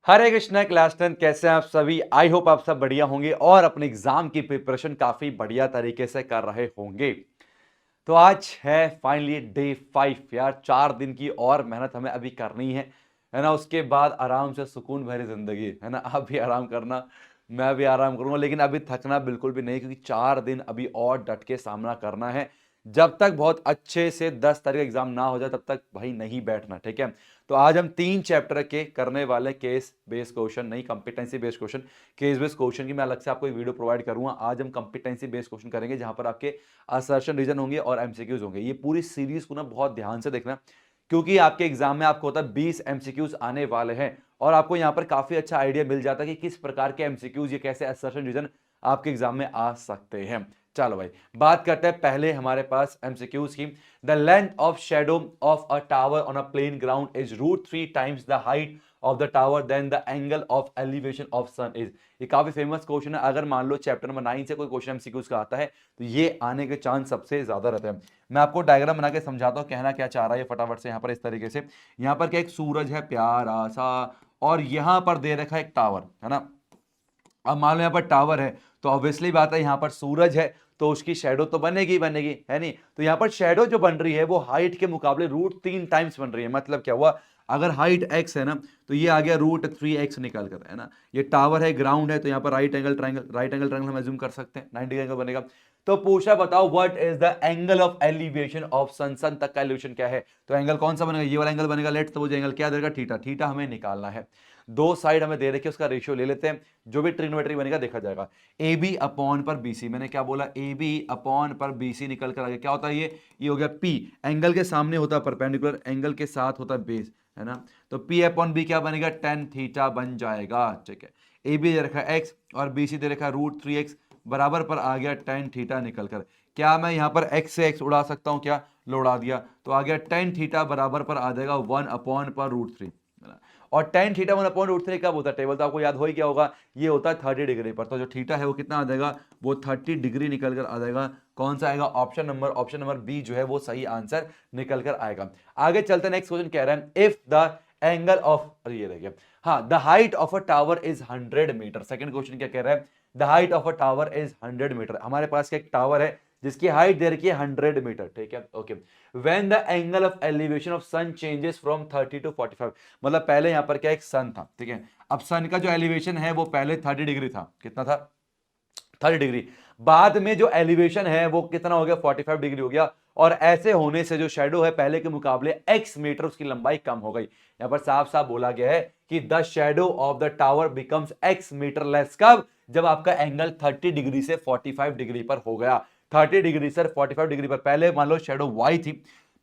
हरे Krishna class 10 कैसे हैं आप सभी। आई होप आप सब बढ़िया होंगे और अपने एग्जाम की प्रिपरेशन काफी बढ़िया तरीके से कर रहे होंगे। तो आज है फाइनली डे 5 यार, 4 दिन की और मेहनत हमें अभी करनी है ना। उसके बाद आराम से सुकून भरी जिंदगी है ना। आप भी आराम करना, मैं भी आराम करूंगा, लेकिन अभी थकना बिल्कुल भी नहीं, क्योंकि 4 दिन अभी और डट के सामना करना है। जब तक बहुत अच्छे से 10 तारीख एग्जाम ना हो जाए तब तक भाई नहीं बैठना, ठीक है। तो आज हम 3 चैप्टर के करने वाले केस बेस्ड क्वेश्चन, नहीं competency based question. Case based question की मैं अलग से आपको एक वीडियो प्रोवाइड करूंगा। आज हम कंपिटेंसी बेस्ड क्वेश्चन करेंगे, जहां पर आपके असर्शन रीजन होंगे और एमसीक्यूज होंगे। ये पूरी सीरीज को ना बहुत ध्यान से देखना, क्योंकि आपके एग्जाम में आपको होता है 20 एमसीक्यूज आने वाले हैं और आपको यहां पर काफी अच्छा आइडिया मिल जाता है कि किस प्रकार के एमसीक्यूज, ये कैसे असर्शन रीजन आपके एग्जाम में आ सकते हैं। चलो भाई, बात करते हैं पहले हमारे पास एमसीक्यूज की। The length of shadow of a tower on a plane ground is √3 times the height of the tower then the angle of elevation of sun is. ये काफी फेमस क्वेश्चन है। अगर मान लो चैप्टर नंबर 9 से कोई question MCQs का आता है तो ये आने के चांस सबसे ज्यादा रहते हैं। मैं आपको डायग्राम बना के समझाता हूँ कहना क्या चाह रहा है फटाफट से। यहाँ पर इस तरीके से, यहाँ पर क्या एक सूरज है प्यारा सा, और यहाँ पर दे रखा है एक टावर, है ना। अब मान लो यहाँ पर टावर है तो ऑब्वियसली बात है यहाँ पर सूरज है, तो उसकी शेडो तो बनेगी बनेगी, है नहीं। तो यहाँ पर शेडो जो बन रही है वो हाइट के मुकाबले √3 टाइम्स बन रही है। मतलब क्या हुआ, अगर हाइट x है ना तो ये आ गया √3x निकल कर, है ना। ये टावर है, ग्राउंड है, तो यहाँ पर राइट एंगल ट्रायंगल हम एज्यूम कर सकते हैं, 90 एंगल बनेगा। तो पूछा बताओ what is the angle of elevation of sun. Sun तक का एलिवेशन क्या है, तो एंगल कौन सा बनेगा, ये वाला एंगल बनेगा। लेट सपोज एंगल क्या देगा, थीटा। थीटा हमें निकालना है। दो साइड हमें दे रखी है, उसका रेशियो ले लेते हैं, जो भी ट्रिग्नोमेट्री बनेगा देखा जाएगा। ए बी अपॉन पर बी सी, मैंने क्या बोला, ए बी अपॉन पर बी सी निकल कर आ गया। क्या होता है ये हो गया पी। एंगल के सामने होता है परपेंडिकुलर, एंगल के साथ होता है बेस, है ना। तो पी अपॉन बी क्या बनेगा, टेन थीटा बन जाएगा, ठीक है। ए बी दे रखा है एक्स और बी सी दे रखा है √3x, बराबर पर आ गया टेन थीटा निकल कर। क्या मैं यहाँ पर x से x उड़ा सकता हूँ, क्या लो उड़ा दिया, तो आ गया टेन थीटा बराबर पर आ जाएगा 1/√3। और टेन थीटा 1/√3 कब होता है, टेबल तो आपको याद हो ही क्या होगा, ये होता है 30 डिग्री पर। तो जो थीटा है वो कितना आ जाएगा, वो 30 डिग्री निकल कर आ जाएगा। कौन सा आएगा, ऑप्शन नंबर बी जो है वो सही आंसर निकल कर आएगा। आगे चलते, नेक्स्ट क्वेश्चन कह रहा है इफ द एंगल ऑफ, ये देखिए, हाँ, the height of a tower is 100 metre. Second question क्या कह रहा है, the height of a tower is 100 metre. हमारे पास क्या एक टावर है जिसकी हाइट दे रखी है 100 मीटर, ठीक है, okay. When the angle of elevation of sun changes from 30 to 45, मतलब पहले यहां पर क्या एक सन था, ठीक है। अब सन का जो एलिवेशन है वो पहले 30 डिग्री था, कितना था, 30 डिग्री। बाद में जो एलिवेशन है वो कितना हो गया, 45 डिग्री हो गया। और ऐसे होने से जो शेडो है पहले के मुकाबले x मीटर उसकी लंबाई कम हो गई। यहां पर साफ साफ बोला गया है कि the shadow of the tower becomes x metre less, कब, जब आपका एंगल 30 डिग्री से 45 डिग्री पर हो गया। 30 डिग्री से 45 डिग्री पर, पहले मान लो शेडो y थी,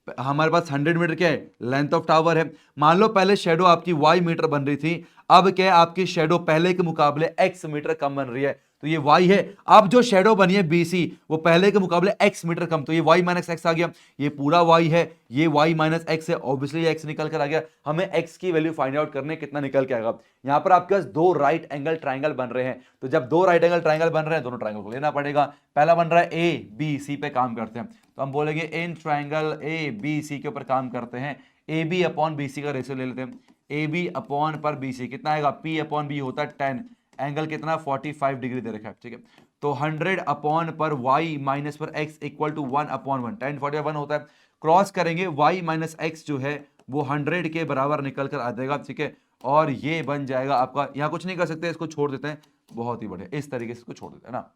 हमारे पास 100 मीटर क्या है, लेंथ ऑफ टावर है। मान लो पहले शेडो आपकी y मीटर बन रही थी, अब क्या है, आपकी शेडो पहले के मुकाबले x मीटर कम बन रही है, तो ये y है। अब जो शेडो बनी है BC वो पहले के मुकाबले x मीटर कम, तो ये y माइनस एक्स आ गया। ये पूरा y है, ये y माइनस एक्स है, ऑब्वियसली x निकल कर आ गया। हमें x की वैल्यू फाइंड आउट करने कितना निकल के आएगा। यहां पर आपके पास दो राइट एंगल ट्राइंगल बन रहे हैं, तो जब दो राइट एंगल ट्राइंगल बन रहे हैं दोनों ट्राइंगल को लेना पड़ेगा। पहला बन रहा है ABC पे काम करते हैं, तो हम बोलेंगे इन ट्राइंगल ABC के ऊपर काम करते हैं। AB अपॉन BC का रेशियो ले लेते हैं। AB अपॉन पर BC कितना आएगा, P अपॉन B होता है 10, एंगल कितना 45 डिग्री दे रखा है, ठीक है। तो 100 अपॉन पर y माइनस पर x इक्वल टू 1/1, 10 41 होता है। क्रॉस करेंगे y माइनस एक्स जो है वो 100 के बराबर निकल कर आ जाएगा, ठीक है। और ये बन जाएगा आपका, यहाँ कुछ नहीं कर सकते, इसको छोड़ देते हैं, बहुत ही बढ़िया, इस तरीके से इसको छोड़ देते हैं ना।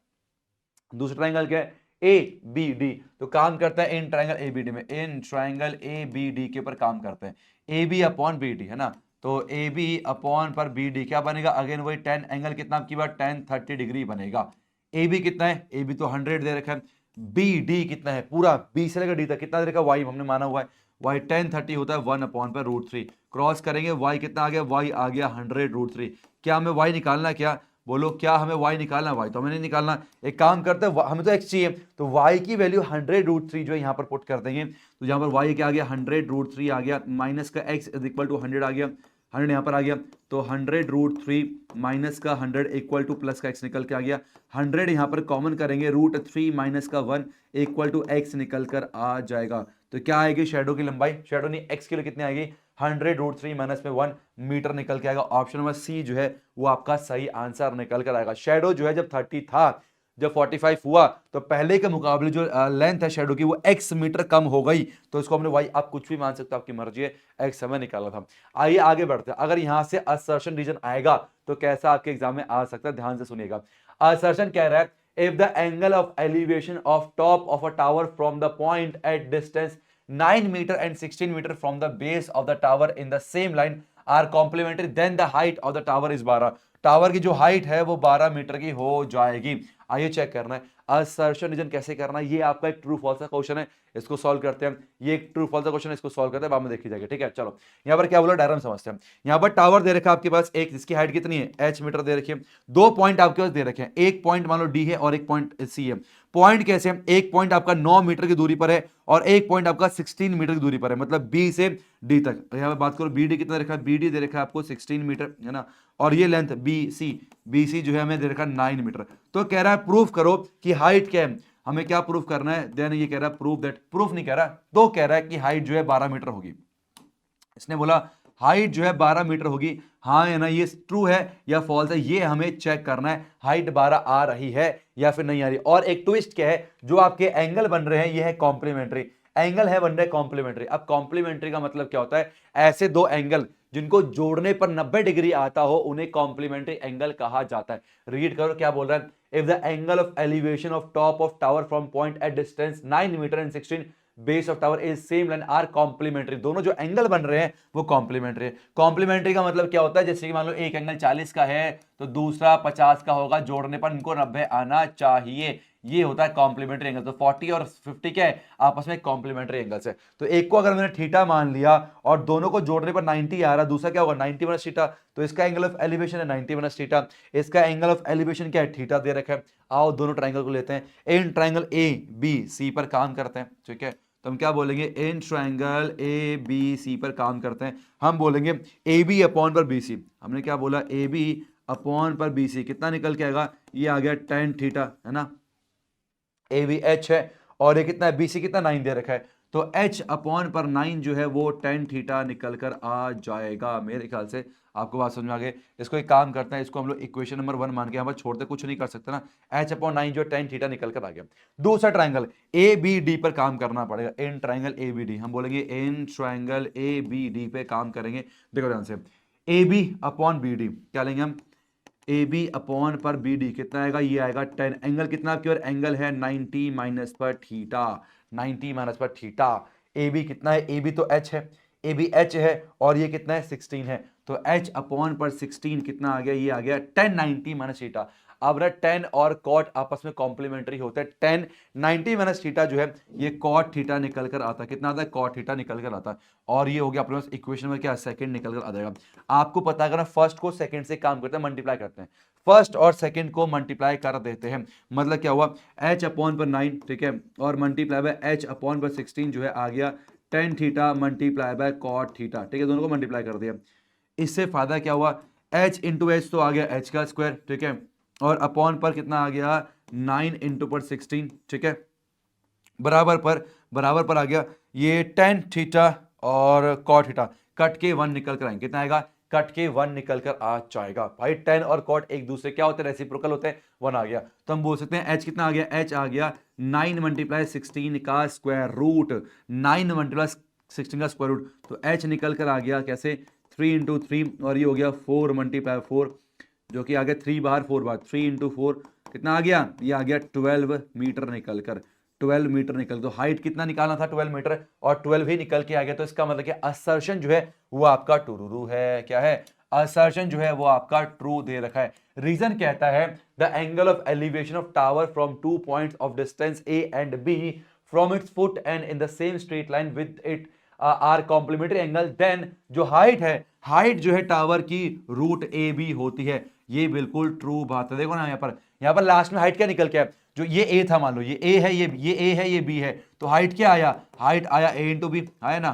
दूसरा ट्राइंगल क्या है, ए बी डी, तो काम करता है in triangle A B D में, in triangle A B D के ऊपर काम करते हैं। A B upon B D, है ना। तो ए बी अपॉन पर बी डी क्या बनेगा, अगेन वही 10, एंगल कितना आपकी बात 10 30 डिग्री बनेगा। ए बी कितना है, ए बी तो 100 दे रखा है। बी डी कितना है, पूरा बी से लेकर डी तक कितना दे रखा है, वाई हमने माना हुआ है, वाई 10 30 होता है 1/√3। क्रॉस करेंगे वाई कितना आ गया, वाई आ गया 100√3। क्या हमें वाई निकालना है, क्या बोलो, क्या हमें y निकालना, y तो हमें नहीं निकालना। एक काम करते हैं, हमें तो x चाहिए, तो y की वैल्यू 100√3 जो है यहाँ पर पुट कर देंगे। तो यहाँ पर y क्या आ गया, 100√3 आ गया, माइनस का x इज इक्वल टू 100 आ गया, 100 यहाँ पर आ गया। तो 100√3 माइनस का 100 इक्वल टू प्लस का x निकल के आ गया। 100 यहाँ पर कॉमन करेंगे, √3 माइनस का 1 इक्वल टू x निकल कर आ जाएगा। तो क्या आएगी शेडो की लंबाई, शेडो नहीं x के लिए कितनी आएगी, 100√3 माइनस में 1 मीटर निकल के आएगा। ऑप्शन नंबर सी जो है वो आपका सही आंसर निकल कर आएगा। शेडो जो है जब 30 था, जब 45 हुआ तो पहले के मुकाबले जो लेंथ है शेडो की वो x मीटर कम हो गई, तो इसको हमने वाई, आप कुछ भी मान सकते हो, आपकी मर्जी है, x हमें निकाला था। आइए आगे बढ़ते हैं। अगर यहां से असर्शन रीजन आएगा तो कैसा आपके एग्जाम में आ सकता है, ध्यान से सुनिएगा। असर्शन कह रहा है if the angle of elevation of top of a tower from the point at distance 9 meter and 16 meter from the base of the tower in the same line are complementary, then the height of the tower is 12। Tower की जो height है वो 12 metre की हो जाएगी। आइए check करना है असर्शन रीजन कैसे करना है। ये आपका एक ट्रू फॉल्स का क्वेश्चन है, इसको सॉल्व करते हैं। ये एक ट्रू फॉल्स का क्वेश्चन है, इसको सॉल्व करते हैं, बाद में देखी जाएगी। ठीक है, चलो यहाँ पर क्या बोला, डायग्राम समझते हैं। यहाँ पर टावर दे रखा है आपके पास एक, जिसकी हाइट कितनी है h मीटर दे रखी है। 2 पॉइंट आपके पास दे रखे हैं, एक पॉइंट मान लो डी है और एक पॉइंट सी है। पॉइंट कैसे है, एक पॉइंट आपका 9 मीटर की दूरी पर है और एक पॉइंट आपका 16 मीटर की दूरी पर है, मतलब बी से डी तक। यहाँ पर बात करो बी डी कितना दे रखा है, बी डी दे रखा है आपको 16 मीटर, है ना, और ये लेंथ बी सी जो है हमें दे रखा है 9 मीटर। तो कह रहा है प्रूफ करो कि हाइट क्या है, हमें क्या प्रूफ करना है, देन ये कह रहा है प्रूफ दैट, प्रूफ नहीं कह रहा, तो कह रहा है कि हाइट जो है 12 मीटर होगी। इसने बोला हाइट जो है 12 मीटर होगी, हाँ है ना, ये ट्रू है या फॉल्स है, ये हमें चेक करना है, हाइट 12 आ रही है या फिर नहीं आ रही। और एक ट्विस्ट क्या है, जो आपके एंगल बन रहे हैं ये है कॉम्प्लीमेंट्री एंगल है, बन रहे कॉम्प्लीमेंट्री। अब कॉम्प्लीमेंट्री का मतलब क्या होता है, ऐसे दो एंगल जिनको जोड़ने पर 90 डिग्री आता हो उन्हें कॉम्प्लीमेंट्री एंगल कहा जाता है। रीड करो क्या बोल रहा है, if the angle of elevation of top of tower from point at distance 9 metre and 16 base of tower is same line are complementary, दोनों जो एंगल बन रहे हैं वो कॉम्प्लीमेंट्री है। कॉम्प्लीमेंट्री का मतलब क्या होता है, जैसे कि मान लो एक एंगल 40 का है तो दूसरा 50 का होगा, जोड़ने पर इनको 90 आना चाहिए, ये होता है कॉम्प्लीमेंट्री एंगल। तो 40 और 50 क्या है, आपस में कॉम्प्लीमेंट्री एंगल्स है। तो एक को अगर मैंने थीटा मान लिया और दोनों को जोड़ने पर 90 आ रहा, दूसरा क्या होगा 90 माइनस थीटा, तो इसका एंगल ऑफ एलिवेशन है 90 माइनस थीटा, इसका एंगल ऑफ एलिवेशन क्या है, थीटा दे रखा है। आओ दोनों ट्राइंगल को लेते हैं, इन ट्राइंगल ए बी सी पर काम करते हैं। ठीक है, तो हम क्या बोलेंगे, in triangle A B C पर काम करते हैं, हम बोलेंगे ए बी अपॉन पर बी सी। हमने क्या बोला, ए बी अपॉन पर बी सी कितना निकल के आएगा, ये आ गया tan थीटा, है ना, ए बी एच है और ये कितना है, बी सी कितना 9 दे रखा है, तो एच अपॉन पर 9 जो है वो tan थीटा निकल कर आ जाएगा। मेरे ख्याल से आपको बात समझ में आ गई। इसको एक काम करते हैं, इसको हम लोग इक्वेशन नंबर 1 मान के यहाँ पर छोड़ते, कुछ नहीं कर सकते ना, एच अपॉन 9 जो tan थीटा निकल कर आ गया। दूसरा ट्राइंगल ए बी डी पर काम करना पड़ेगा, in triangle A B D, हम बोलेंगे in triangle A B D पे काम करेंगे। देखो ध्यान से, A B upon B D क्या लेंगे हम, ए बी अपॉन पर बी डी कितना आएगा, ये आएगा 10, एंगल कितना आपकी और एंगल है 90 माइनस पर थीटा, 90 माइनस पर थीटा। ए बी कितना है, ए बी तो एच है, ए बी एच है और ये कितना है 16 है, तो एच अपॉन पर 16 कितना आ गया, ये आ गया 10 90 माइनस थीटा। अब ना टेन और कॉट आपस में कॉम्प्लीमेंट्री होते हैं, टेन 90 माइनस थीटा जो है ये कॉट थीटा निकल कर आता है, कितना आता है, कॉट थीटा निकल कर आता है। और ये हो गया अपने पास इक्वेशन में क्या, सेकंड निकल कर आ जाएगा। आपको पता है, अगर फर्स्ट को सेकंड से काम करते हैं, मल्टीप्लाई करते हैं, फर्स्ट और सेकंड को मल्टीप्लाई कर देते हैं, मतलब क्या हुआ, एच अपॉन पर 9, ठीक है, और मल्टीप्लाई बाय एच अपॉन पर 16 जो है आ गया tan theta multiply by cot theta, ठीक है, दोनों को मल्टीप्लाई कर दिया। इससे फायदा क्या हुआ, एच इंटू एच तो आ गया एच का स्क्वायर, ठीक है, और अपॉन पर कितना आ गया 9 इंटू पर 16, ठीक है, बराबर पर आ गया ये टेन थीटा और कॉट थीटा, कट के 1 निकल कर आएंगे, कितना आएगा, कट के 1 निकल कर आ जाएगा। भाई टेन और कॉट एक दूसरे क्या होते हैं, रेसिप्रोकल होते हैं, 1 आ गया, तो हम बोल सकते हैं एच कितना आ गया, एच आ गया 9 मल्टीप्लाई 16 का स्क्वायर रूट, 9 मल्टीप्लाई 16 का स्क्वायर रूट, तो एच निकल कर आ गया कैसे 3 इंटू 3 और ये हो गया 4 मल्टीप्लाई 4 जो कि आ गया 3 बार 4 बार 3 इंटू 4 कितना आ गया, ये आ गया 12 मीटर निकल कर, 12 मीटर निकल, तो हाइट कितना निकालना था 12 मीटर और 12 ही निकल के आ गया। तो इसका मतलब कि असर्शन जो है वो आपका ट्रू है, क्या है, असर्शन जो है वो आपका ट्रू दे रखा है। रीजन कहता है the angle of elevation of tower from 2 points of distance A and B from its foot and in the same straight line with it are complementary angle, then जो height है, height जो है tower की root A B होती है। ये बिल्कुल true बात है। देखो ना यहाँ पर लास्ट में हाइट क्या निकल के आया, जो ये ए था, मान लो ये ए है, ये ए है, ये बी है, तो हाइट क्या आया, हाइट आया ए इंटू बी, आया ना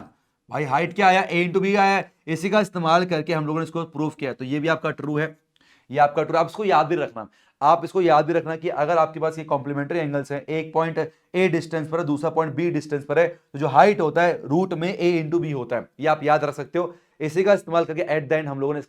भाई, हाइट क्या आया, ए इंटू बी आया। इसी का इस्तेमाल करके हम लोगों ने इसको प्रूफ किया, तो ये भी आपका ट्रू है, ये आपका ट्रू। आप इसको याद भी रखना, आप इसको याद भी रखना कि अगर आपके पास ये कॉम्प्लीमेंट्री एंगल्स हैं, एक पॉइंट ए डिस्टेंस पर है, दूसरा पॉइंट बी डिस्टेंस पर है, तो जो हाइट होता है रूट में ए इंटू बी होता है, ये आप याद रख सकते हो। इसी का इस्तेमाल करके एट द एंड हम लोगों ने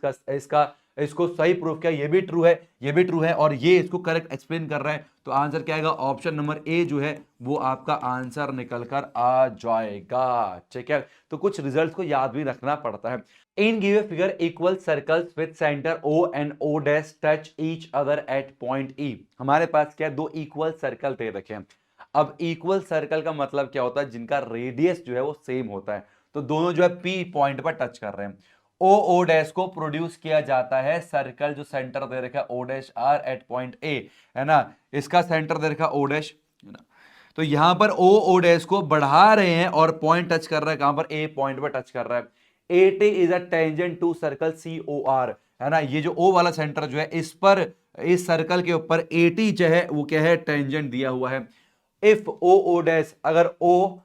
इसको सही प्रूफ किया, ये भी ट्रू है, ये भी ट्रू है, और ये इसको करेक्ट एक्सप्लेन कर रहा है। तो आंसर क्या आएगा, ऑप्शन नंबर ए जो है वो आपका आंसर निकल कर आ जाएगा। ठीक है, तो कुछ रिजल्ट को याद भी रखना पड़ता है। In give figure equal circles with centre O and O dash touch each other at point E। हमारे पास क्या, दो इक्वल सर्कल दे रखे हैं। अब इक्वल सर्कल का मतलब क्या होता है, जिनका रेडियस जो है वो सेम होता है। तो दोनों जो है P पॉइंट पर टच कर रहे हैं। O डैश को प्रोड्यूस किया जाता है सर्कल जो सेंटर दे रखा है O dash R at point A, है ना, इसका सेंटर दे रखा है O डैश, है ना। तो यहां पर O डैश को बढ़ा रहे हैं और पॉइंट टच कर रहा है कहां पर, A पॉइंट पर टच कर रहा है। AT is a tangent to circle COR, है ना, ये जो O वाला सेंटर जो है इस पर, इस सर्कल के ऊपर AT जो है वो क्या है, टेंजेंट दिया हुआ है। इफ O डैश, अगर O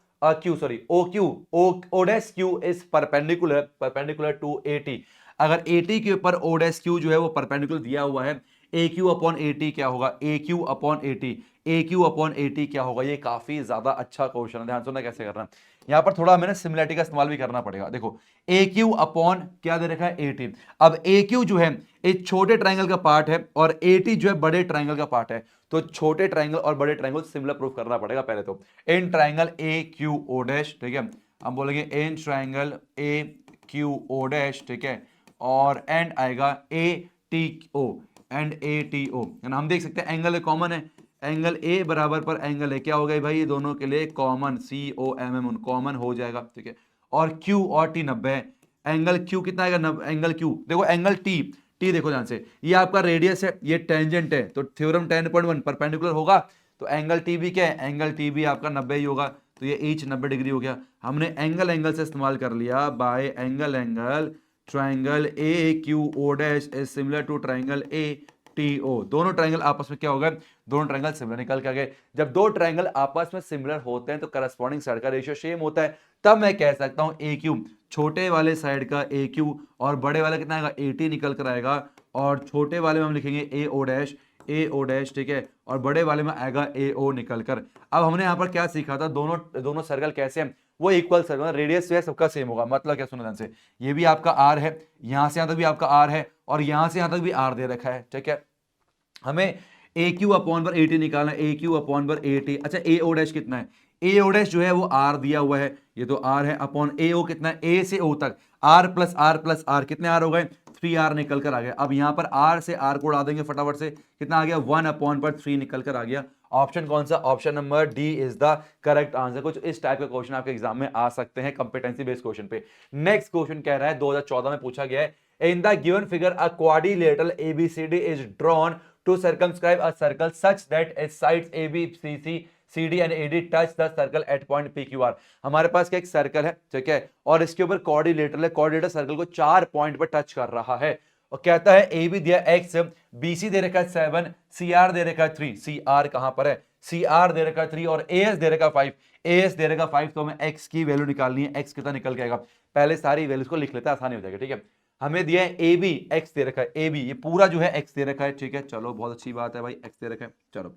dash Q is perpendicular to AT, अगर AT के ऊपर O डैश Q जो है वो परपेंडिकुलर दिया हुआ है, AQ अपॉन AT क्या होगा, AQ upon AT, AQ upon AT क्या होगा। ये काफी ज्यादा अच्छा क्वेश्चन है, ध्यान सुनना कैसे करना है। यहां पर थोड़ा हमें सिमिलरिटी का इस्तेमाल भी करना पड़ेगा। देखो AQ अपॉन क्या दे रखा है, AT। अब AQ जो है एक छोटे ट्राइंगल का पार्ट है और AT जो है बड़े ट्राइंगल का पार्ट है। तो छोटे ट्राइंगल और बड़े ट्राइंगल सिमिलर प्रूफ करना पड़ेगा पहले तो। इन ट्राइंगल AQO डैश, ठीक है, हम बोलेंगे इन ट्राइंगल AQO डैश, ठीक है, और एंड आएगा ATO, एंड ATO, है ना। हम देख सकते हैं एंगल कॉमन है, एंगल ए बराबर पर एंगल है, क्या हो गया भाई, ये दोनों के लिए कॉमन, COMM कॉमन हो जाएगा, ठीक है। और Q और T 90 है, एंगल Q कितना आएगा, एंगल Q देखो, एंगल T देखो ध्यान से, ये आपका रेडियस है, ये टेंजेंट है, तो थ्योरम 10.1 परपेंडिकुलर होगा, तो एंगल T भी क्या है, एंगल T भी आपका 90 ही होगा, तो ये ईच 90 डिग्री हो गया। हमने एंगल से इस्तेमाल कर लिया, by angle triangle AQO dash is similar to triangle ATO। दोनों ट्राइंगल आपस में क्या हो गए, दोनों ट्राइंगल सिमिलर निकल के गए। जब दो ट्राइंगल आपस में सिमिलर होते हैं तो करस्पॉन्डिंग साइड का रेशियो सेम होता है, तब मैं कह सकता हूं AQ, छोटे वाले साइड का AQ और बड़े वाला कितना आएगा, AT निकल कर आएगा, और छोटे वाले में हम लिखेंगे AO डैश, ठीक है, और बड़े वाले में आएगा AO निकल कर। अब हमने यहाँ पर क्या सीखा था, दोनों सर्कल कैसे हैं, वो इक्वल सर्कल, रेडियस जो है सबका सेम होगा। मतलब क्या, सुनो ध्यान से, ये भी आपका R है, यहां से यहां तक भी आपका R है, और यहां से यहां तक भी R दे रखा है, ठीक है। हमें AQ अपॉन पर AT निकालना है, AQ अपॉन पर AT। अच्छा AO डैश कितना है, AO डैश जो है वो R दिया हुआ है, ये तो R है, अपॉन AO कितना है, A से O तक R प्लस R कितने R हो गए, 3R निकल कर आ गया। अब यहां पर R से R को उड़ा देंगे फटाफट से, कितना आ गया, 1 अपॉन पर 3 निकल कर आ गया। ऑप्शन कौन सा, option number D is the correct answer. कुछ इस टाइप के क्वेश्चन आपके एग्जाम में आ सकते हैं कॉम्पिटेंसी बेस्ड क्वेश्चन पे। नेक्स्ट क्वेश्चन कह रहा है 2014 में पूछा गया है, इन the given figure a quadrilateral ABCD is drawn to circumscribe a circle such that its sides AB, CC, CD and AD touch the circle at point PQR। हमारे पास क्या एक सर्कल है, ठीक है, और इसके ऊपर क्वाड्रिलेटरल है, क्वाड्रिलेटरल सर्कल को 4 पॉइंट पर टच कर रहा है, और कहता है AB दिया X, BC दे रखा है 7, CR दे रखा है 3, CR कहां पर है, CR दे रखा है 3, और AS दे रखा 5, AS दे रखा 5, तो हमें X की वैल्यू निकालनी है। X कितना निकल के आएगा, पहले सारी वैल्यूज को लिख लेते हैं, आसानी हो जाएगी, ठीक है। हमें दिया है AB, X दे रखा है, AB ये पूरा जो है X दे रखा है, ठीक है, चलो बहुत अच्छी बात है भाई, X दे रखा है, चलो।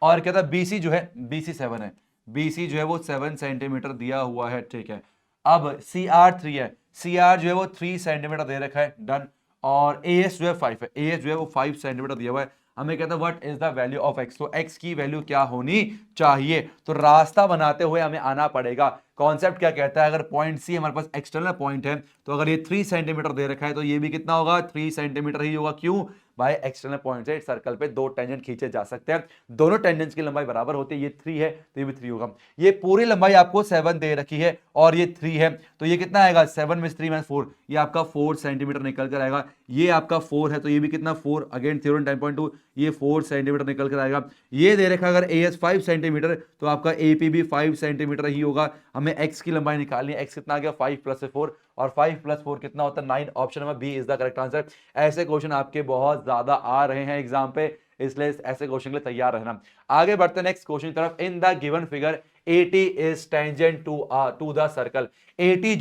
और कहता है BC जो है, BC 7 है, BC जो है वो 7 सेंटीमीटर दिया हुआ है, ठीक है। अब CR 3 है, CR जो है वो 3 सेंटीमीटर दे रखा है, डन। और AS जो है 5 है, AS जो है वो 5 सेंटीमीटर दिया हुआ है। हमें कहता है what is the value of X, तो X की वैल्यू क्या होनी चाहिए, तो रास्ता बनाते हुए हमें आना पड़ेगा। कॉन्सेप्ट क्या कहता है, अगर पॉइंट सी हमारे पास एक्सटर्नल पॉइंट है, तो अगर ये 3 सेंटीमीटर दे रखा है तो ये भी कितना होगा, 3 सेंटीमीटर ही होगा। क्यों भाई, एक्सटर्नल पॉइंट से सर्कल पे 2 टेंजेंट खींचे जा सकते हैं, दोनों टेंजेंट्स की लंबाई बराबर होती है, ये 3 है तो ये भी 3 होगा। ये पूरी लंबाई आपको 7 दे रखी है और ये 3 है, तो ये कितना आएगा, 7 में 3 में 4, ये आपका 4 सेंटीमीटर निकल कर आएगा। ये आपका 4 है तो ये भी कितना 4, अगेन थ्योरम 10.2, ये 4 सेंटीमीटर निकल कर आएगा। ये दे रखा अगर AS 5 सेंटीमीटर तो आपका AP भी 5 सेंटीमीटर ही होगा। हमें X की लंबाई निकालनी है, X कितना आ गया, 5 प्लस 4, और 5 प्लस 4 कितना होता है, 9। Option number B is the correct answer. ऐसे क्वेश्चन आपके बहुत ज्यादा आ रहे हैं एग्जाम पे, इसलिए ऐसे क्वेश्चन के लिए तैयार रहना। आगे बढ़ते हैं नेक्स्ट क्वेश्चन की तरफ। In the given figure AT is tangent to the circle. AT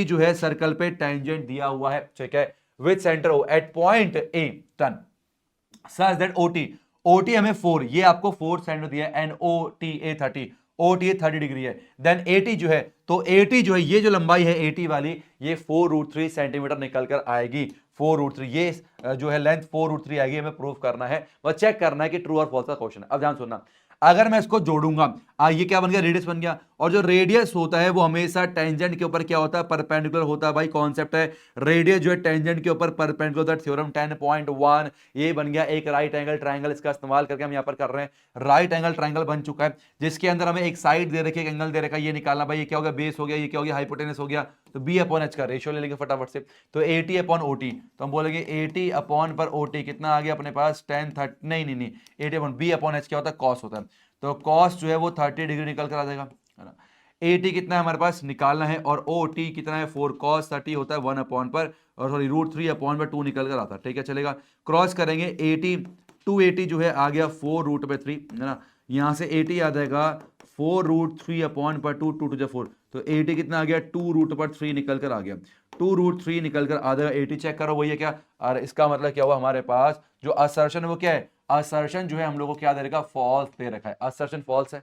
जो है सर्कल पे टेंजेंट दिया हुआ है, ठीक है, with centre O at point A, टन सच दैट OT हमें 4, ये आपको 4 सेंटीमीटर दिया है, एंड OTA 30, OT 30 डिग्री है। देन AT जो है, तो AT जो है, ये जो लंबाई है AT वाली, ये 4√3 सेंटीमीटर निकल कर आएगी। 4√3 ये जो है लेंथ 4√3 आएगी, हमें प्रूव करना है, बस चेक करना है कि ट्रू और फॉल्स का क्वेश्चन है। अब ध्यान सुनना, अगर मैं इसको जोड़ूंगा, ये क्या बन गया, रेडियस बन गया, और जो रेडियस होता है वो हमेशा टेंजेंट के ऊपर क्या होता है, परपेंडिकुलर होता है। भाई कॉन्सेप्ट है, रेडियस जो है टेंजेंट के ऊपर परपेंडिकुलर होता है। थ्योरम 10.1 ये बन गया। एक राइट एंगल ट्राइंगल, इसका इस्तेमाल करके हम यहां पर कर रहे हैं। राइट एंगल ट्राइंगल बन चुका है, जिसके अंदर हमें एक साइड दे रखी है, एक एंगल दे रखा है, ये निकालना। भाई ये क्या हो गया, बेस हो गया, ये क्या हो गया, हाइपोटेनस हो गया। तो B/H का रेशियो ले लेंगे फटाफट से। तो AT/OT, तो हम बोलेंगे AT/OT कितना आ गया अपने पास, 10 नहीं, AT/B/H क्या होता है, कॉस होता है। तो कॉस जो है वो 30 डिग्री निकल कर आ जाएगा, है ना। AT कितना है हमारे पास निकालना है, और OT कितना है, 4 cos 30 होता है 1 पर, और सॉरी √3/2 निकल कर आता है। ठीक है, चलेगा। क्रॉस करेंगे, 280 जो है आ गया 4√3, है ना। यहां से 80 आ जाएगा 4√3/2, 2 to 4, तो 80 कितना आ गया, 2√3 निकल कर आ गया। 2√3 निकल कर आ जाएगा। 80 चेक करो, वही है क्या। और इसका मतलब क्या हुआ, हमारे पास जो असर्शन है वो क्या है, असर्शन जो है हम लोग को क्या दे रखा, फॉल्स दे रखा है, असर्शन फॉल्स है।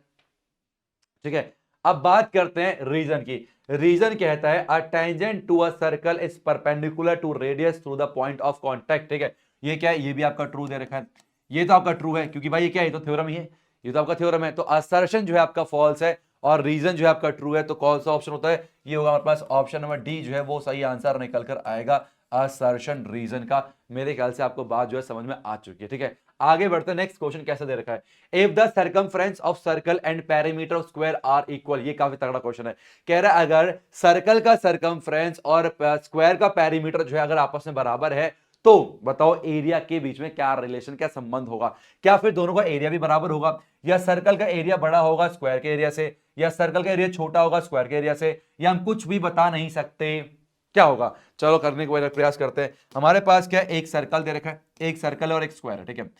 ठीक है, अब बात करते हैं रीजन की। रीजन कहता है a tangent to a circle is perpendicular to radius through the point of contact. ठीक है, ये क्या है, ये भी आपका ट्रू दे रखा है। ये तो आपका ट्रू है, क्योंकि भाई ये क्या है, ये तो थ्योरम ही है, ये तो आपका थ्योरम है। तो असर्शन जो है आपका फॉल्स है, और रीजन जो है आपका ट्रू है। तो कौन सा ऑप्शन होता है, ये होगा हमारे पास ऑप्शन नंबर डी जो है वो सही आंसर निकल कर आएगा, असर्शन रीजन का। मेरे ख्याल से आपको बात जो है समझ में आ चुकी है। ठीक है, आगे बढ़ते हैं। नेक्स्ट क्वेश्चन कैसा दे रखा है, if the circumference of circle and perimeter of square are equal. ये काफी तगड़ा क्वेश्चन है। कह रहा है अगर सर्कल का सर्कमफ्रेंस और स्क्वायर का पेरीमीटर जो है अगर आपस में बराबर है, तो बताओ एरिया के बीच में क्या रिलेशन, क्या संबंध होगा। क्या फिर दोनों का एरिया भी बराबर होगा, या सर्कल का एरिया बड़ा होगा स्क्वायर के एरिया से, या सर्कल का एरिया छोटा होगा स्क्वायर के एरिया से, या हम कुछ भी बता नहीं सकते, क्या होगा। चलो करने का प्रयास करते हैं। हमारे पास क्या, एक सर्कल दे रखा है, एक सर्कल और एक स्क्वायर है। ठीक है,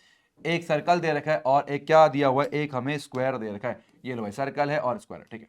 एक सर्कल दे रखा है और एक क्या दिया हुआ है, एक हमें स्क्वायर दे रखा है। ये लो भाई, सर्कल है और स्क्वायर है। ठीक है,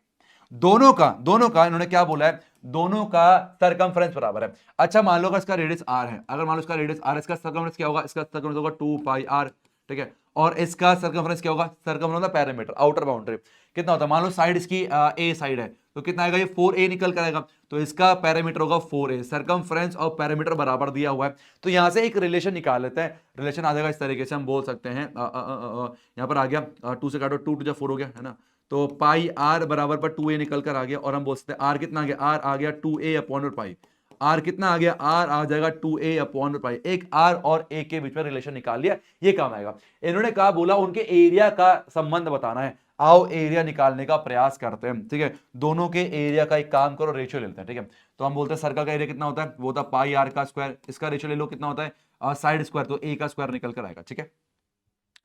दोनों का इन्होंने क्या बोला है, दोनों का सरकमफ्रेंस बराबर है। अच्छा मान लो इसका रेडियस r है, अगर मान लो इसका रेडियस r, इसका सरकमफ्रेंस क्या होगा, इसका सरकमफ्रेंस होगा 2πr। ठीक है, और इसका सरकमफ्रेंस क्या होगा, सरकमफ्रेंस होता है पेरीमीटर, आउटर बाउंड्री कितना होता है। मान लो साइड इसकी a साइड है, तो कितना आएगा, ये 4a निकल कर आएगा। तो इसका पेरीमीटर होगा 4a, सरकमफ्रेंस और पेरीमीटर बराबर दिया हुआ है। तो यहां से एक रिलेशन निकाल लेते हैं। रिलेशन आ जाएगा इस तरीके से, हम बोल सकते हैं यहां पर आ गया 2 से काटो, 2 to 4 हो गया, है ना। तो पाई आर बराबर पर 2a निकल कर आ गया, और हम बोल सकते हैं आर कितना आ गया, आर आ गया 2a/पाई। आर कितना आ गया, आर आ जाएगा 2a/पाई। एक आर और ए के बीच में रिलेशन निकाल लिया, ये काम आएगा। इन्होंने कहा बोला उनके एरिया का संबंध बताना है। आओ एरिया निकालने का प्रयास करते हैं। ठीक है, दोनों के एरिया का एक काम करो, रेशियो लेते हैं। ठीक है, तो हम बोलते हैं सर्कल का एरिया कितना होता है, वो होता है पाई आर का स्क्वायर। इसका रेशियो ले लो, कितना होता है साइड स्क्वायर, तो ए का स्क्वायर निकल कर आएगा। ठीक है,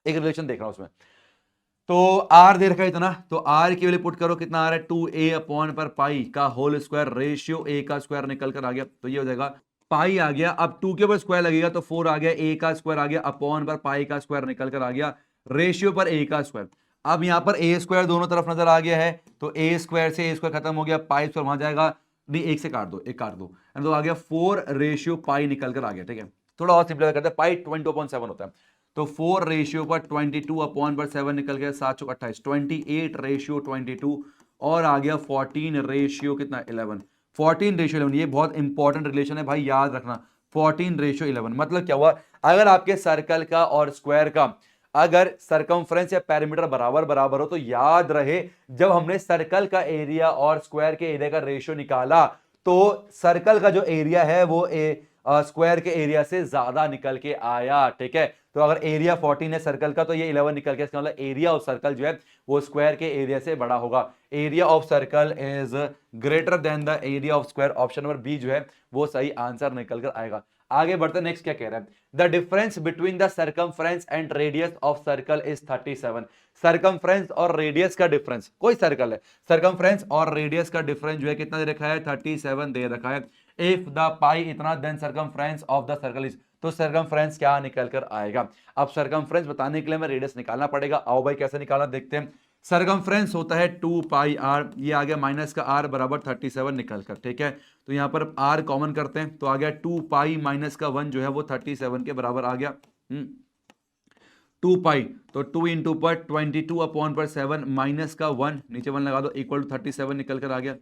एक रिलेशन देख रहा हूं उसमें। तो आर दे रखा है इतना, तो आर की वैल्यू पुट करो, कितना आ रहा है 2a/पाई का होल स्क्वायर, रेशियो ए का स्क्वायर निकल कर आ गया। तो ये हो जाएगा पाई आ गया, अब 2 के ऊपर स्क्वायर लगेगा तो 4 आ गया, ए का स्क्वायर आ गया, अपॉन पर पाई का स्क्वायर निकल कर आ गया, रेशियो पर ए का स्क्वायर। अब यहां पर ए स्क्वायर दोनों तरफ नजर आ गया है, तो ए स्क्वायर से ए स्क्वायर खत्म हो गया, पाई स्क्वायर वहां जाएगा, नहीं एक से काट दो, एक काट दो, तो आ गया 4 रेशियो पाई निकल कर आ गया। ठीक है, थोड़ा और सिंपलीफाई करते हैं, पाई 22/7 होता है, तो 4 रेशियो पर 22/7 निकल गया, 7 चौक 28, 28 रेशियो 22, और आ गया 14 रेशियो कितना 11, 14 रेशियो 11। ये बहुत इंपॉर्टेंट रिलेशन है भाई, याद रखना, 14 रेशियो 11। मतलब क्या हुआ, अगर आपके सर्कल का और स्क्वायर का अगर सरकमफ्रेंस या पैरामीटर बराबर बराबर हो, तो याद रहे जब हमने सर्कल का एरिया और स्क्वायर के एरिया का रेशियो निकाला, तो सर्कल का जो एरिया है वो स्क्वायर के एरिया से ज्यादा निकल के आया। ठीक है, तो अगर एरिया 14 है सर्कल का, तो ये 11 निकल के, इसका मतलब एरिया ऑफ सर्कल जो है वो स्क्वायर के एरिया से बड़ा होगा। Area of circle is greater than the area of square, option number B जो है वो सही आंसर निकल कर आएगा। आगे बढ़ते नेक्स्ट क्या कह रहा है, the difference between the circumference and radius of circle is 37। Circumference और रेडियस का डिफरेंस, कोई सर्कल है, सर्कमफ्रेंस और रेडियस का डिफरेंस जो है कितना दे रखा है, 37 दे रखा है। इफ द पाई इतना, then circumference of the circle is, तो सर्कमफ्रेंस क्या निकल कर आएगा। अब सर्कमफ्रेंस बताने के लिए हमें रेडियस निकालना पड़ेगा। आओ भाई कैसे निकालना देखते हैं। सर्कमफ्रेंस होता है 2πr, ये आ गया माइनस का r बराबर 37 निकल कर। ठीक है, तो यहां पर r कॉमन करते हैं, तो आ गया 2π माइनस का 1 जो है वो 37 के बराबर आ गया। 2 पाई, तो 2 इंटू पर 22 अपॉन पर 7 माइनस का 1, नीचे 1 लगा दो, इक्वल टू 37 निकल कर आ गया,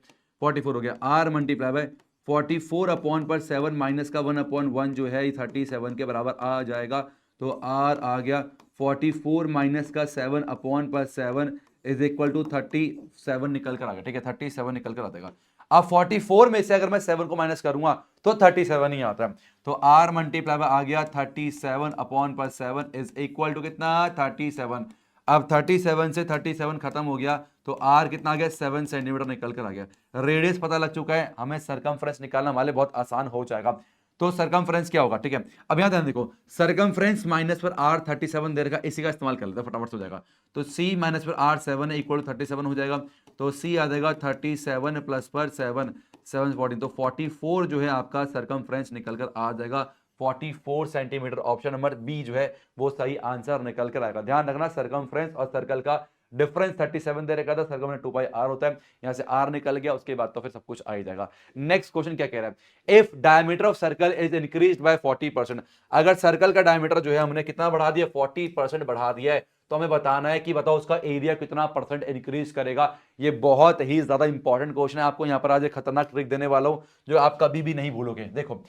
44 हो गया। आर मल्टीप्लाई बाय 44 अपॉन पर 7 माइनस का 1 अपॉन 1 जो है 37 के बराबर आ जाएगा। तो आर आ गया 44 माइनस का 7 अपॉन पर 7 इज इक्वल टू 37 निकल कर आ गया। ठीक है, 37 निकल कर आ जाएगा। अब 44 में से अगर मैं 7 को माइनस करूंगा तो 37 ही आता है। तो आर मल्टीप्लाई बाय आ गया 37 अपॉन पर 7 इज इक्वल टू कितना, 37। अब 37 से 37 खत्म हो गया तो आर कितना आ गया, 7 सेंटीमीटर निकल कर आ गया। रेडियस पता लग चुका है, हमें सरकमफ्रेंस निकालना वाले बहुत आसान हो जाएगा। तो सरकमफ्रेंस क्या होगा, ठीक है। अब यहां ध्यान देखो, सरकमफ्रेंस माइनस पर आर 37 दे रखा, इसी का इस्तेमाल कर लेते हैं, फटाफट हो जाएगा। तो सी माइनस पर आर 7 है इक्वल टू 37 हो जाएगा। तो सी आ जाएगा 37 प्लस पर 7 7 14, तो 44 जो है आपका सरकमफ्रेंस निकल कर आ जाएगा, 44 सेंटीमीटर। ऑप्शन नंबर बी जो है वो सही आंसर निकल कर आएगा। ध्यान रखना, सरकमफ्रेंस और सर्कल का डिफरेंस 37 दे रखा था, सर्कल में 2 पाई आर होता है, यहां से आर निकल गया, उसके बाद तो फिर सब कुछ आ ही जाएगा। नेक्स्ट क्वेश्चन क्या कह रहा है, if diameter of circle is increased by 40%, अगर सर्कल का डायमीटर जो है हमने कितना बढ़ा दिया, 40% बढ़ा दिया है, तो हमें बताना है कि बताओ उसका एरिया कितना परसेंट इंक्रीज करेगा। ये बहुत ही ज्यादा इंपॉर्टेंट क्वेश्चन है, आपको यहां पर आज एक खतरनाक ट्रिक देने वाला हूं जो आप कभी भी नहीं भूलोगे। देखो,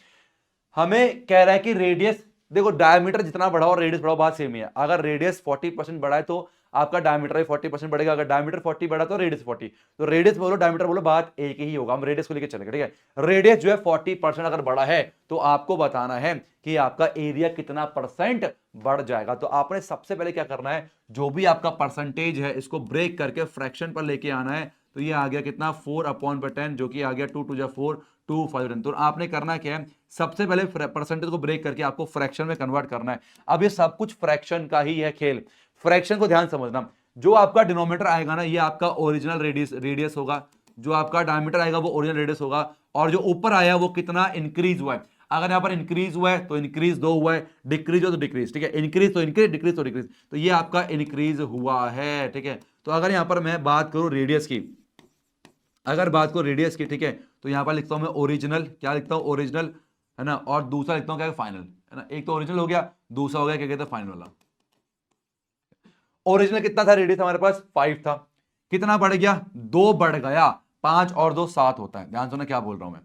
हमें कह रहा है कि रेडियस, देखो डायमीटर जितना बढ़ाओ और रेडियस बढ़ाओ बात सेम ही है। अगर रेडियस 40% बढ़ा है तो आपका डायमीटर भी 40% बढ़ेगा, अगर डायमीटर 40 बढ़ा तो रेडियस 40, तो रेडियस बोलो डायमीटर बोलो बात एक ही होगा। हम रेडियस को लेकर चलेंगे, ठीक है। रेडियस जो है 40% अगर बढ़ा है तो आपको बताना है कि आपका एरिया कितना परसेंट बढ़ जाएगा। तो आपने सबसे पहले क्या करना है, जो भी आपका परसेंटेज है इसको ब्रेक करके फ्रैक्शन पर लेके आना है। तो ये आ गया कितना, 4/10, जो कि आ गया 2 2 4 2 5 10। तो आपने करना क्या है, सबसे पहले परसेंटेज को ब्रेक करके आपको फ्रैक्शन में कन्वर्ट करना है। अब ये सब कुछ फ्रैक्शन का ही है खेल। फ्रैक्शन को ध्यान समझना, जो आपका डिनोमिनेटर आएगा ना ये आपका ओरिजिनल रेडियस होगा, जो आपका डायमीटर आएगा वो ओरिजिनल रेडियस होगा, और जो ऊपर आया वो कितना इंक्रीज हुआ है। अगर यहां पर इंक्रीज हुआ है तो इंक्रीज 2 हुआ है, डिक्रीज हो तो डिक्रीज, ठीक है। इंक्रीज तो इंक्रीज, डिक्रीज तो डिक्रीज, तो ये आपका इंक्रीज हुआ है, ठीक है। तो अगर यहां पर मैं बात करूं रेडियस की, अगर बात को रेडियस की, ठीक है, तो यहां पर लिखता हूं मैं ओरिजिनल, क्या लिखता हूं, ओरिजिनल, है ना, और दूसरा लिखता हूं क्या, फाइनल, है ना। एक तो ओरिजिनल हो गया, दूसरा हो गया क्या कहते हैं, फाइनल वाला। ओरिजिनल कितना था रेडियस हमारे पास, 5 था, कितना बढ़ गया, 2 बढ़ गया, 5 और 2 7 होता है। ध्यान सुना क्या बोल रहा हूं मैं,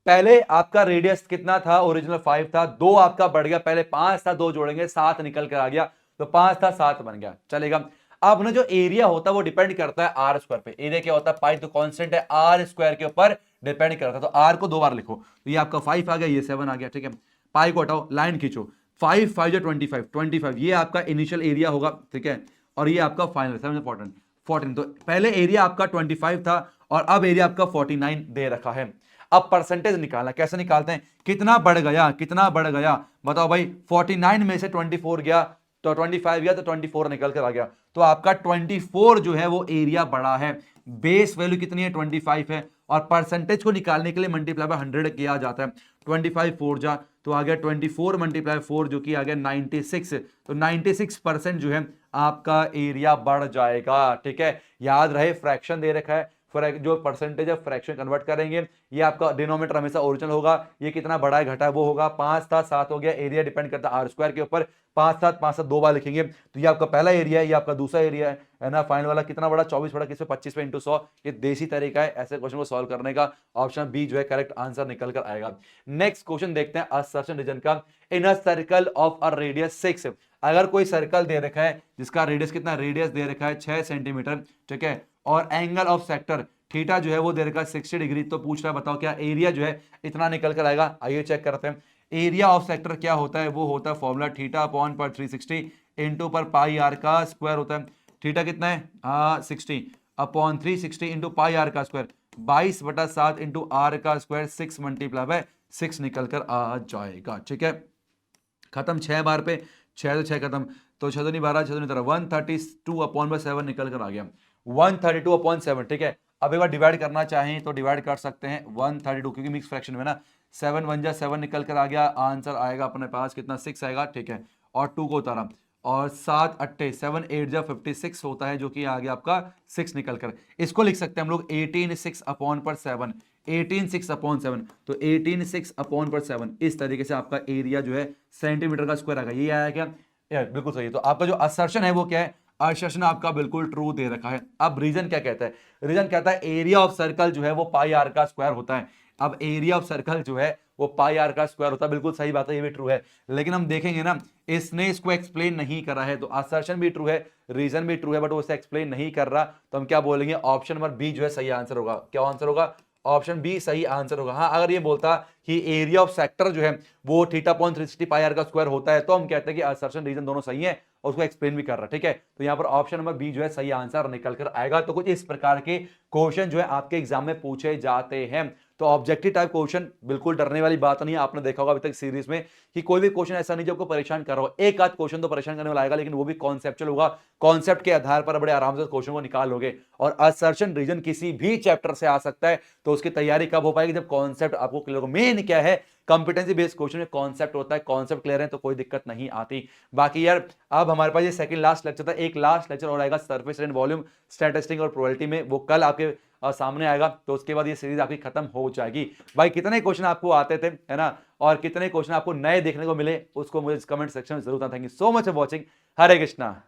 पहले आपका रेडियस कितना था, ओरिजिनल 5 था, 2 आपका बढ़ गया, पहले 5 था, 2 जोड़ेंगे 7 निकल कर आ गया, तो 5 था 7 बन गया, चलेगा। अब ना जो एरिया होता है वो डिपेंड करता है आर स्क्वायर पे। एरिया क्या होता है, पाई तो कांस्टेंट है, आर स्क्वायर के ऊपर डिपेंड करता है। तो आर को 2 बार लिखो, तो ये आपका 5 आ गया, ये 7 आ गया, ठीक है। पाई को हटाओ, लाइन खींचो, 5 5 जो 25 ये आपका इनिशियल एरिया होगा, ठीक है। और ये आपका फाइनल 7 14 14, तो पहले एरिया आपका 25 था और अब एरिया आपका 49 दे रखा है। अब परसेंटेज निकालना, कैसे निकालते हैं, कितना बढ़ गया, कितना बढ़ गया, बताओ भाई। 49 में से 24 गया तो 25 गया तो 24 निकल कर आ गया, तो आपका 24 जो है वो एरिया बढ़ा है। बेस वैल्यू कितनी है, 25 है, और परसेंटेज को निकालने के लिए मल्टीप्लाई बाय 100 किया जाता है। 25 4 जा तो आ गया 24 मल्टीप्लाई 4 जो कि आ गया 96, तो 96% जो है आपका एरिया बढ़ जाएगा, ठीक है। याद रहे फ्रैक्शन दे रखा है, जो परसेंटेज है फ्रैक्शन कन्वर्ट करेंगे, ये आपका डिनोमिनेटर हमेशा ओरिजिनल होगा, ये कितना बढ़ा है घटा है वो होगा, 5 था 7 हो गया, एरिया डिपेंड करता है आर स्क्वायर के ऊपर, 5 7 2 बार लिखेंगे, तो ये आपका पहला एरिया है, ये आपका दूसरा एरिया है ना। फाइनल वाला कितना बड़ा, 24 बड़ा किसमें, 25 पे इंटू 100। ये देसी तरीका है ऐसे क्वेश्चन को सॉल्व करने का, ऑप्शन बी जो है करेक्ट आंसर निकल कर आएगा। नेक्स्ट क्वेश्चन देखते हैं असर्शन रीजन का। In a circle of a radius 6, अगर कोई सर्कल दे रखा है जिसका रेडियस कितना, रेडियस दे रखा है 6 सेंटीमीटर, ठीक है, और एंगल ऑफ सेक्टर थीटा जो है वो दे रखा है 60 डिग्री, तो पूछ रहा है बताओ क्या एरिया जो है इतना निकल कर आएगा। आइए चेक करते हैं, एरिया ऑफ सेक्टर क्या होता है, वो होता है फॉर्मूला थीटा अपॉन पर 360 इंटू पर पाई आर का स्क्वायर होता है। थीटा कितना है, 60 अपॉन 360 इंटू पाई आर का स्क्वायर, 22/7 इंटू आर का स्क्वायर, 6 मल्टीप्लाई बाय 6 निकल कर आ जाएगा, ठीक है। खत्म 6 बार पे, 6 तो 6 खत्म, तो 6 नहीं 12, 6 नहीं 13, 132/7 निकल कर आ गया, 132/7, ठीक है। अब एक बार डिवाइड करना चाहें तो डिवाइड कर सकते हैं 132, क्योंकि मिक्स फ्रैक्शन में ना, 7 1 जा 7 निकल कर आ गया, आंसर आएगा अपने पास कितना, 6 आएगा, ठीक है। और 2 को उतारा, और 7 8 7 8 जा 56 होता है, जो कि आ गया आपका 6 निकल कर। इसको लिख सकते हैं हम लोग 18 6/7, 18 6/7, तो 18 6/7 इस तरीके से आपका एरिया जो है सेंटीमीटर का स्क्वायर आएगा। ये आया क्या, बिल्कुल सही है। तो आपका जो असर्शन है वो क्या है, असर्शन आपका बिल्कुल ट्रू दे रखा है। अब रीजन क्या कहता है, रीजन कहता है एरिया ऑफ सर्कल जो है वो पाई आर का स्क्वायर होता है। अब एरिया ऑफ सर्कल जो है वो पाई आर का स्क्वायर होता है, बिल्कुल सही बात है, ये भी ट्रू है। लेकिन हम देखेंगे ना, इसने इसको एक्सप्लेन नहीं करा है, तो असर्शन भी ट्रू है, रीजन भी ट्रू है, बट वो इसे एक्सप्लेन नहीं कर रहा, तो हम क्या बोलेंगे, ऑप्शन नंबर बी जो है सही आंसर होगा। क्या आंसर होगा, ऑप्शन बी सही आंसर होगा। हाँ, अगर ये बोलता कि एरिया ऑफ सेक्टर जो है वो थीटा पॉइंट 360 पाई आर का स्क्वायर होता है, तो हम कहते हैं कि असर्शन रीजन दोनों सही है और उसको एक्सप्लेन भी कर रहा है। ठीक है, तो यहां पर ऑप्शन नंबर बी जो है सही आंसर निकल कर आएगा। तो कुछ इस प्रकार के क्वेश्चन जो है आपके एग्जाम में पूछे जाते हैं। तो ऑब्जेक्टिव टाइप क्वेश्चन, बिल्कुल डरने वाली बात नहीं है। आपने देखा होगा अभी तक सीरीज में कि कोई भी क्वेश्चन ऐसा नहीं जो आपको परेशान कर रहा हो। एक आध क्वेश्चन तो परेशान करने वाला आएगा, लेकिन वो भी कॉन्सेप्चुअल होगा। कॉन्सेप्ट के आधार पर बड़े आराम से क्वेश्चन को निकाल लोगे। और असर्शन रीजन किसी भी चैप्टर से आ सकता है, तो उसकी तैयारी कब हो पाएगी, जब कॉन्सेप्ट आपको क्लियर हो। मेन क्या है, कंपिटेंसी बेस्ड क्वेश्चन में कॉन्सेप्ट होता है, कॉन्सेप्ट क्लियर है तो कोई दिक्कत नहीं आती। बाकी यार, अब हमारे पास ये सेकंड लास्ट लेक्चर था, एक लास्ट लेक्चर और आएगा सरफेस एंड वॉल्यूम स्टैटिस्टिक्स और प्रोबेबिलिटी में, वो कल आपके सामने आएगा। तो उसके बाद ये सीरीज आपकी खत्म हो जाएगी। भाई कितने क्वेश्चन आपको आते थे, है ना, और कितने क्वेश्चन आपको नए देखने को मिले, उसको मुझे कमेंट सेक्शन में जरूर बताना। Thank you so much for watching. Hare Krishna.